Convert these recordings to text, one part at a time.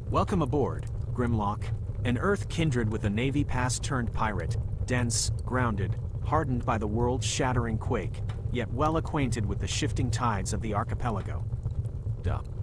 Welcome aboard, Grimlock, an Earth kindred with a Navy past-turned pirate, dense, grounded, hardened by the world-shattering quake, yet well acquainted with the shifting tides of the archipelago.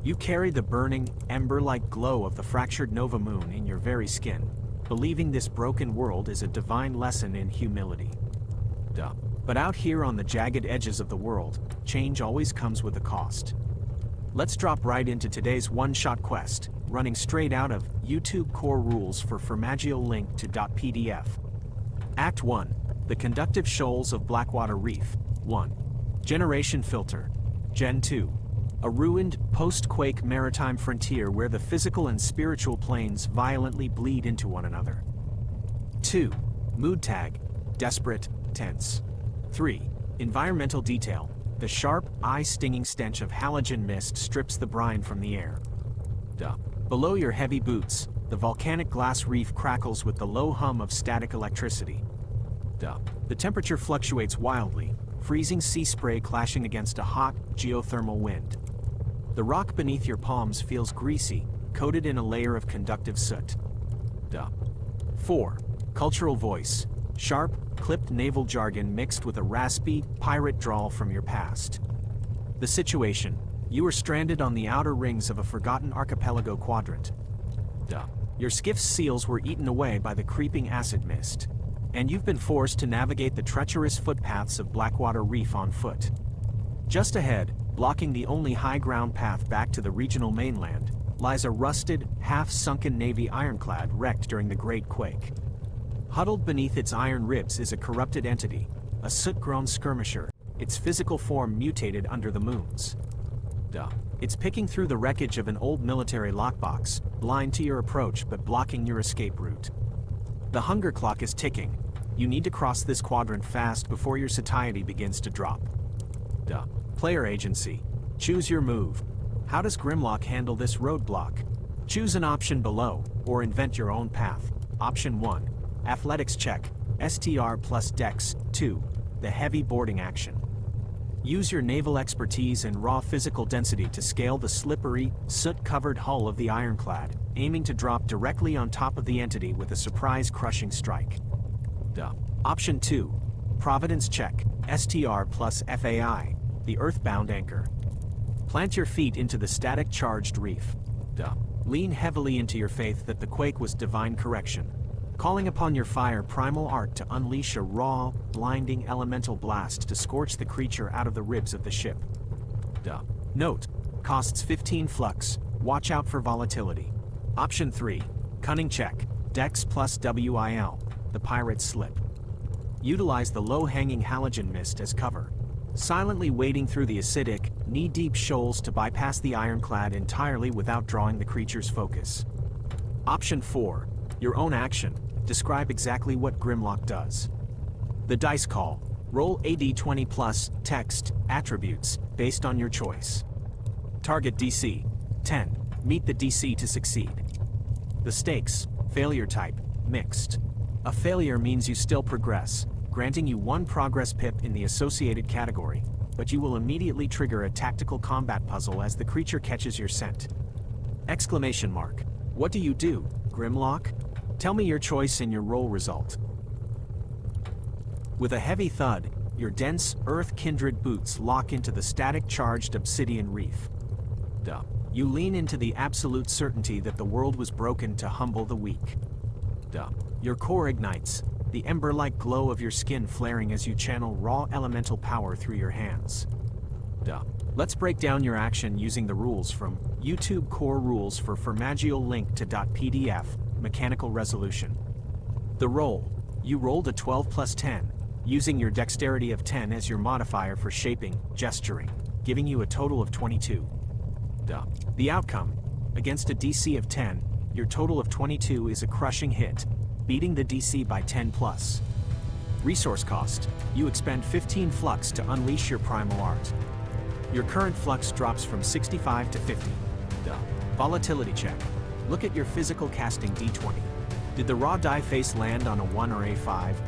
You carry the burning, ember-like glow of the fractured nova moon in your very skin, believing this broken world is a divine lesson in humility. But out here on the jagged edges of the world, change always comes with a cost. Let's drop right into today's one-shot quest, running straight out of YouTube Core Rules for Firmagial link to .pdf. Act 1. The Conductive Shoals of Blackwater Reef. 1. Generation Filter. Gen 2. A ruined, post-quake maritime frontier where the physical and spiritual planes violently bleed into one another. 2. Mood Tag. Desperate, tense. 3. Environmental Detail. The sharp, eye-stinging stench of halogen mist strips the brine from the air. Below your heavy boots, the volcanic glass reef crackles with the low hum of static electricity. The temperature fluctuates wildly, freezing sea spray clashing against a hot, geothermal wind. The rock beneath your palms feels greasy, coated in a layer of conductive soot. 4. Cultural Voice. Sharp, clipped naval jargon mixed with a raspy, pirate drawl from your past. The situation: you are stranded on the outer rings of a forgotten archipelago quadrant. Your skiff's seals were eaten away by the creeping acid mist, and you've been forced to navigate the treacherous footpaths of Blackwater Reef on foot. Just ahead, blocking the only high ground path back to the regional mainland, lies a rusted, half-sunken Navy ironclad wrecked during the Great Quake. Huddled beneath its iron ribs is a corrupted entity, a soot-grown skirmisher, its physical form mutated under the moons. It's picking through the wreckage of an old military lockbox, blind to your approach but blocking your escape route. The hunger clock is ticking. You need to cross this quadrant fast before your satiety begins to drop. Player Agency. Choose your move. How does Grimlock handle this roadblock? Choose an option below, or invent your own path. Option 1. Athletics check, STR plus Dex. 2. The heavy boarding action. Use your naval expertise and raw physical density to scale the slippery, soot-covered hull of the ironclad, aiming to drop directly on top of the entity with a surprise-crushing strike. Option 2. Providence check, STR plus FAI. The earthbound anchor. Plant your feet into the static-charged reef. Lean heavily into your faith that the quake was divine correction, calling upon your fire primal art to unleash a raw, blinding elemental blast to scorch the creature out of the ribs of the ship. Note: costs 15 flux, watch out for volatility. Option 3. Cunning check, Dex plus WIL, the pirate's slip. Utilize the low-hanging halogen mist as cover, silently wading through the acidic, knee-deep shoals to bypass the ironclad entirely without drawing the creature's focus. Option 4. Your own action. Describe exactly what Grimlock does. The dice call. Roll a d20 plus text attributes based on your choice. Target DC 10. Meet the DC to succeed. The stakes. Failure type mixed. A failure means you still progress, granting you 1 progress pip in the associated category, but you will immediately trigger a tactical combat puzzle as the creature catches your scent. Exclamation mark. What do you do, Grimlock? Tell me your choice and your roll result. With a heavy thud, your dense, earth-kindred boots lock into the static-charged obsidian reef. You lean into the absolute certainty that the world was broken to humble the weak. Your core ignites, the ember-like glow of your skin flaring as you channel raw elemental power through your hands. Let's break down your action using the rules from YouTube Core Rules for Firmagial link to .pdf. Mechanical resolution. The roll. You rolled a 12 plus 10, using your dexterity of 10 as your modifier for shaping, gesturing, giving you a total of 22. The outcome. Against a DC of 10, your total of 22 is a crushing hit, beating the DC by 10 plus. Resource cost. You expend 15 flux to unleash your primal art. Your current flux drops from 65 to 50. Volatility check. Look at your physical casting d20. Did the raw die face land on a 1 or a 5?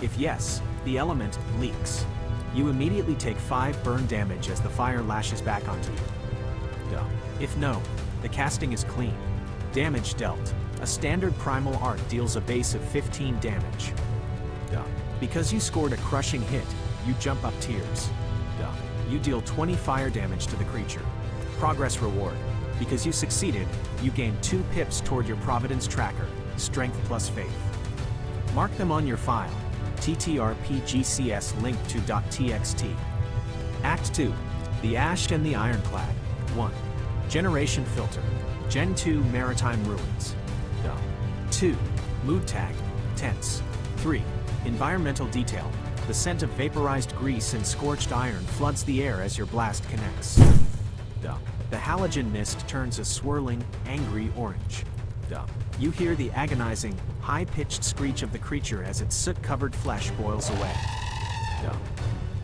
If yes, the element leaks. You immediately take 5 burn damage as the fire lashes back onto you. If no, the casting is clean. Damage dealt. A standard primal art deals a base of 15 damage. Because you scored a crushing hit, you jump up tiers. You deal 20 fire damage to the creature. Progress reward. Because you succeeded, you gain 2 pips toward your Providence tracker, Strength plus Faith. Mark them on your file. TTRPGCS link to .txt. Act 2. The Ash and the Ironclad. 1. Generation Filter. Gen 2 Maritime Ruins. 2. Mood Tag. Tense. 3. Environmental Detail. The scent of vaporized grease and scorched iron floods the air as your blast connects. The halogen mist turns a swirling, angry orange. You hear the agonizing, high-pitched screech of the creature as its soot-covered flesh boils away.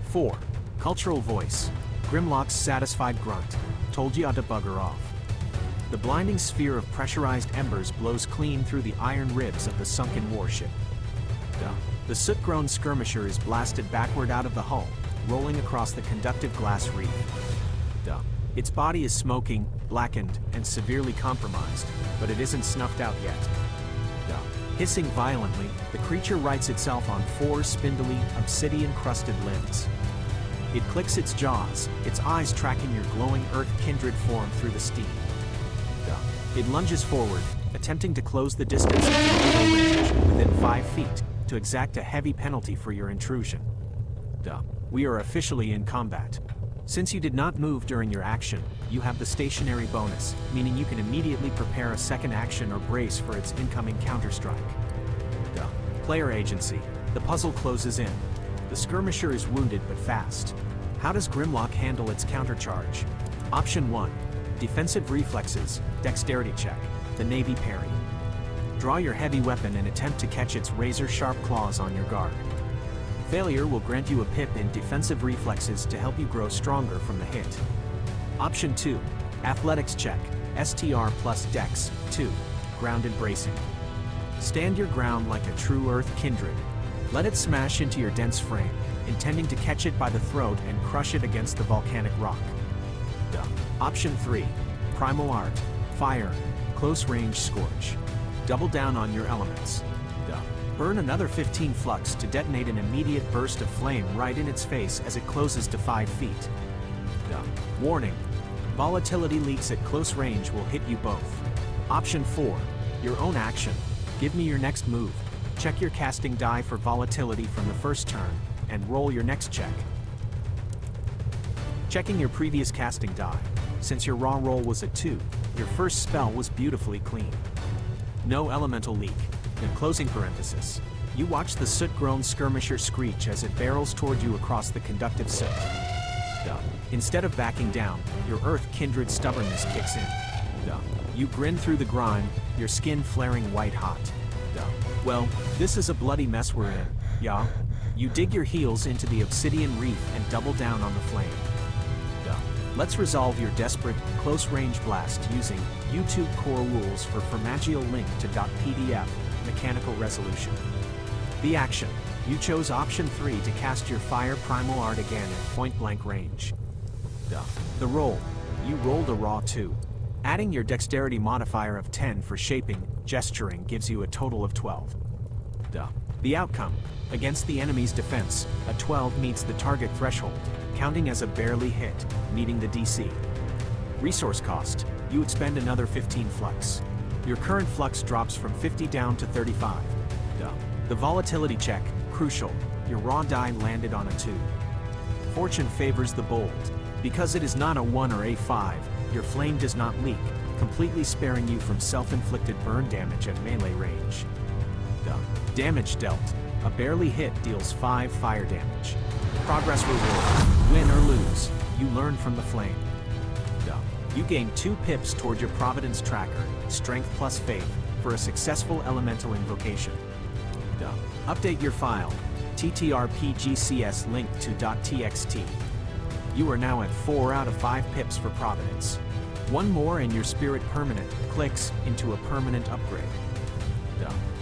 4. Cultural Voice. Grimlock's satisfied grunt. Told ya to bugger off. The blinding sphere of pressurized embers blows clean through the iron ribs of the sunken warship. The soot-grown skirmisher is blasted backward out of the hull, rolling across the conductive glass reef. Its body is smoking, blackened, and severely compromised, but it isn't snuffed out yet. Hissing violently, the creature rights itself on 4 spindly, obsidian-crusted limbs. It clicks its jaws, its eyes tracking your glowing earth-kindred form through the steam. It lunges forward, attempting to close the distance into melee range within 5 feet, to exact a heavy penalty for your intrusion. We are officially in combat. Since you did not move during your action, you have the stationary bonus, meaning you can immediately prepare a second action or brace for its incoming counterstrike. Player agency. The puzzle closes in. The skirmisher is wounded but fast. How does Grimlock handle its countercharge? Option 1. Defensive reflexes, dexterity check, the Navy parry. Draw your heavy weapon and attempt to catch its razor-sharp claws on your guard. Failure will grant you a pip in defensive reflexes to help you grow stronger from the hit. Option 2. Athletics check, STR plus Dex, 2, grounded bracing. Stand your ground like a true earth kindred. Let it smash into your dense frame, intending to catch it by the throat and crush it against the volcanic rock. Option 3. Primal Art, Fire, Close Range Scorch. Double down on your elements. Burn another 15 flux to detonate an immediate burst of flame right in its face as it closes to 5 feet. Warning. Volatility leaks at close range will hit you both. Option 4. Your own action. Give me your next move. Check your casting die for volatility from the first turn, and roll your next check. Checking your previous casting die. Since your raw roll was a 2, your first spell was beautifully clean. No elemental leak. In closing parenthesis, you watch the soot-grown skirmisher screech as it barrels toward you across the conductive soot. Instead of backing down, your earth-kindred stubbornness kicks in. You grin through the grime, your skin flaring white-hot. Well, this is a bloody mess we're in, yeah? You dig your heels into the obsidian reef and double down on the flame. Let's resolve your desperate, close-range blast using YouTube core rules for Firmagial link to .pdf, mechanical resolution. The action. You chose option 3 to cast your fire primal art again at point-blank range. The roll. You rolled a raw 2. Adding your dexterity modifier of 10 for shaping, gesturing gives you a total of 12. The outcome. Against the enemy's defense, a 12 meets the target threshold, counting as a barely hit, meeting the DC. Resource cost. You expend another 15 flux. Your current flux drops from 50 down to 35. The volatility check, crucial. Your raw die landed on a 2. Fortune favors the bold. Because it is not a 1 or a 5, your flame does not leak, completely sparing you from self-inflicted burn damage at melee range. Damage dealt. A barely hit deals 5 fire damage. Progress reward. Win or lose, you learn from the flame. You gain 2 pips toward your Providence tracker, Strength plus Faith, for a successful elemental invocation. Update your file. TTRPGCS link to .txt. You are now at 4 out of 5 pips for Providence. 1 more and your spirit permanent clicks into a permanent upgrade.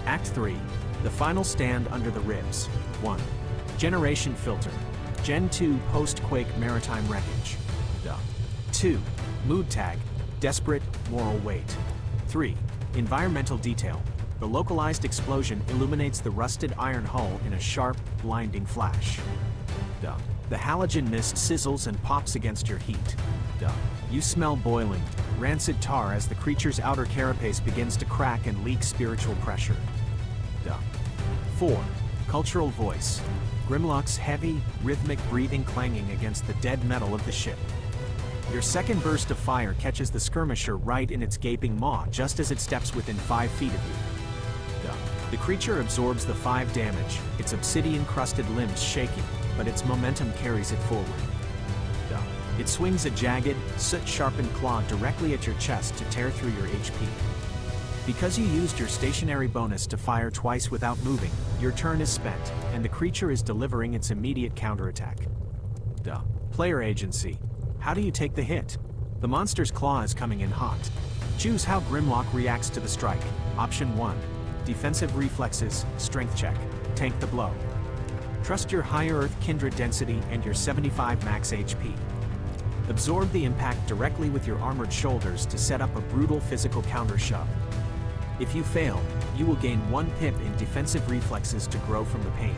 Act 3. The final stand under the ribs. 1. Generation Filter. Gen 2 Post-Quake Maritime Wreckage. 2. Mood Tag. Desperate, Moral Weight. 3. Environmental detail. The localized explosion illuminates the rusted iron hull in a sharp, blinding flash. The halogen mist sizzles and pops against your heat. You smell boiling, rancid tar as the creature's outer carapace begins to crack and leak spiritual pressure. 4. Cultural voice. Grimlock's heavy, rhythmic breathing clanging against the dead metal of the ship. Your second burst of fire catches the skirmisher right in its gaping maw just as it steps within 5 feet of you. The creature absorbs the 5 damage, its obsidian-crusted limbs shaking, but its momentum carries it forward. It swings a jagged, soot-sharpened claw directly at your chest to tear through your HP. Because you used your stationary bonus to fire twice without moving, your turn is spent, and the creature is delivering its immediate counterattack. Player agency. How do you take the hit? The monster's claw is coming in hot. Choose how Grimlock reacts to the strike. Option 1. Defensive reflexes, strength check, tank the blow. Trust your higher Earth kindred density and your 75 max HP. Absorb the impact directly with your armored shoulders to set up a brutal physical counter shove. If you fail, you will gain 1 pip in defensive reflexes to grow from the pain.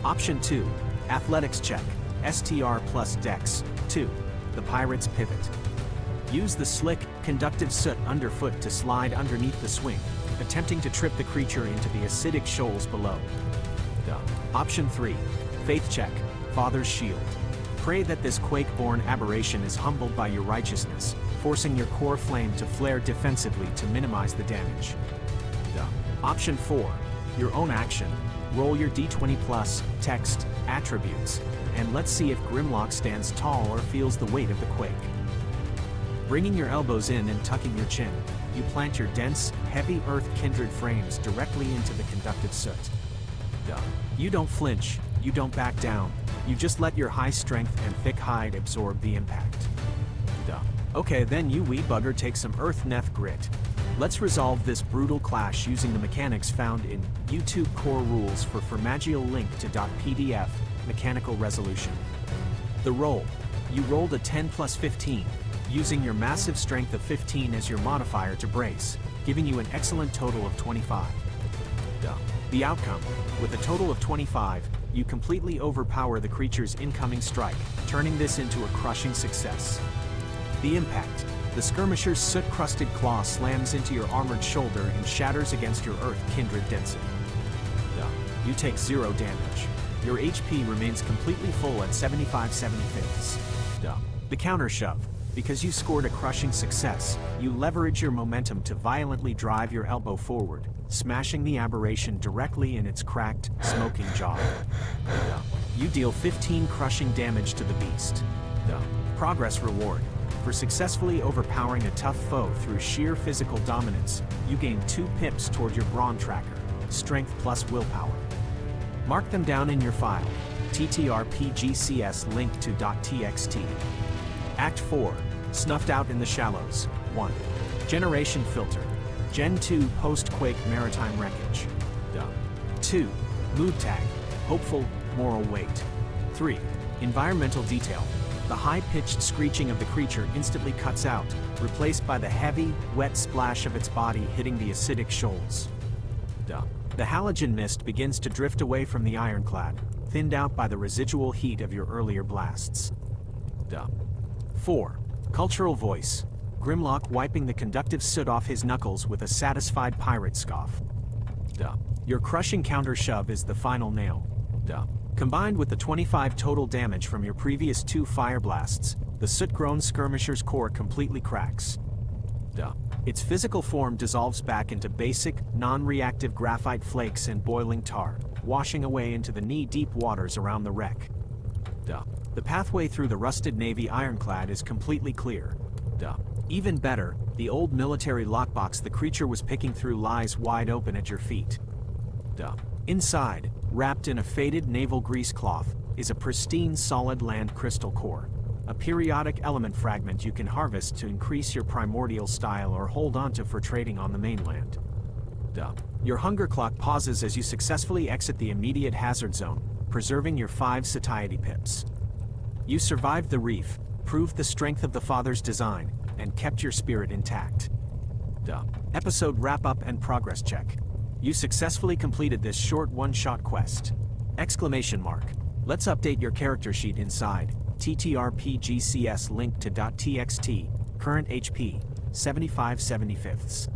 Option 2. Athletics check, STR plus Dex, 2. The Pirate's Pivot. Use the slick, conductive soot underfoot to slide underneath the swing, attempting to trip the creature into the acidic shoals below. Option 3. Faith check, Father's Shield. Pray that this quake-born aberration is humbled by your righteousness, forcing your core flame to flare defensively to minimize the damage. Option 4. Your own action. Roll your d20 plus, text, attributes, and let's see if Grimlock stands tall or feels the weight of the quake. Bringing your elbows in and tucking your chin, you plant your dense, heavy earth kindred frames directly into the conductive soot. You don't flinch, you don't back down, you just let your high strength and thick hide absorb the impact. Okay, then you wee bugger take some earth neth grit. Let's resolve this brutal clash using the mechanics found in YouTube Core Rules for Firmagial link to .pdf, Mechanical Resolution. The roll. You rolled a 10 plus 15, using your massive strength of 15 as your modifier to brace, giving you an excellent total of 25. The outcome. With a total of 25, you completely overpower the creature's incoming strike, turning this into a crushing success. The impact. The skirmisher's soot-crusted claw slams into your armored shoulder and shatters against your earth kindred density. You take 0 damage. Your HP remains completely full at 75/75. The counter shove. Because you scored a crushing success, you leverage your momentum to violently drive your elbow forward, smashing the aberration directly in its cracked, smoking jaw. You deal 15 crushing damage to the beast. Progress reward. For successfully overpowering a tough foe through sheer physical dominance, you gain 2 pips toward your brawn tracker, strength plus willpower. Mark them down in your file. TTRPGCS link to .txt. Act 4. Snuffed out in the shallows. 1. Generation filter. Gen 2 post-quake maritime wreckage. 2. Mood tag. Hopeful, moral weight. 3. Environmental detail. The high-pitched screeching of the creature instantly cuts out, replaced by the heavy, wet splash of its body hitting the acidic shoals. The halogen mist begins to drift away from the ironclad, thinned out by the residual heat of your earlier blasts. 4. Cultural voice. Grimlock wiping the conductive soot off his knuckles with a satisfied pirate scoff. Your crushing counter shove is the final nail. Combined with the 25 total damage from your previous 2 fire blasts, the soot-grown skirmisher's core completely cracks. Its physical form dissolves back into basic, non-reactive graphite flakes and boiling tar, washing away into the knee-deep waters around the wreck. The pathway through the rusted Navy ironclad is completely clear. Even better, the old military lockbox the creature was picking through lies wide open at your feet. Inside, wrapped in a faded naval grease cloth, is a pristine solid land crystal core, a periodic element fragment you can harvest to increase your primordial style or hold onto for trading on the mainland. Your hunger clock pauses as you successfully exit the immediate hazard zone, preserving your 5 satiety pips. You survived the reef, proved the strength of the Father's design, and kept your spirit intact. Episode wrap-up and progress check. You successfully completed this short one-shot quest! Exclamation mark. Let's update your character sheet inside. TTRPGCS linked to .txt. Current HP, 75/75.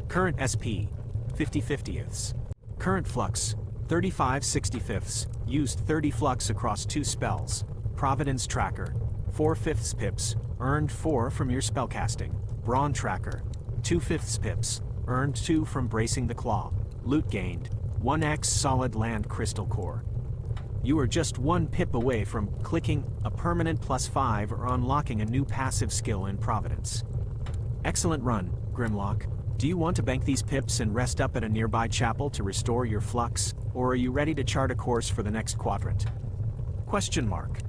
Current SP, 50/50. Current flux, 35/65. Used 30 flux across 2 spells. Providence Tracker, 4/5 pips. Earned 4 from your spellcasting. Brawn Tracker, 2/5 pips. Earned 2 from Bracing the Claw. Loot gained, 1x Solid Land Crystal Core. You are just 1 pip away from clicking a permanent +5 or unlocking a new passive skill in Providence. Excellent run, Grimlock. Do you want to bank these pips and rest up at a nearby chapel to restore your flux, or are you ready to chart a course for the next quadrant? Question mark.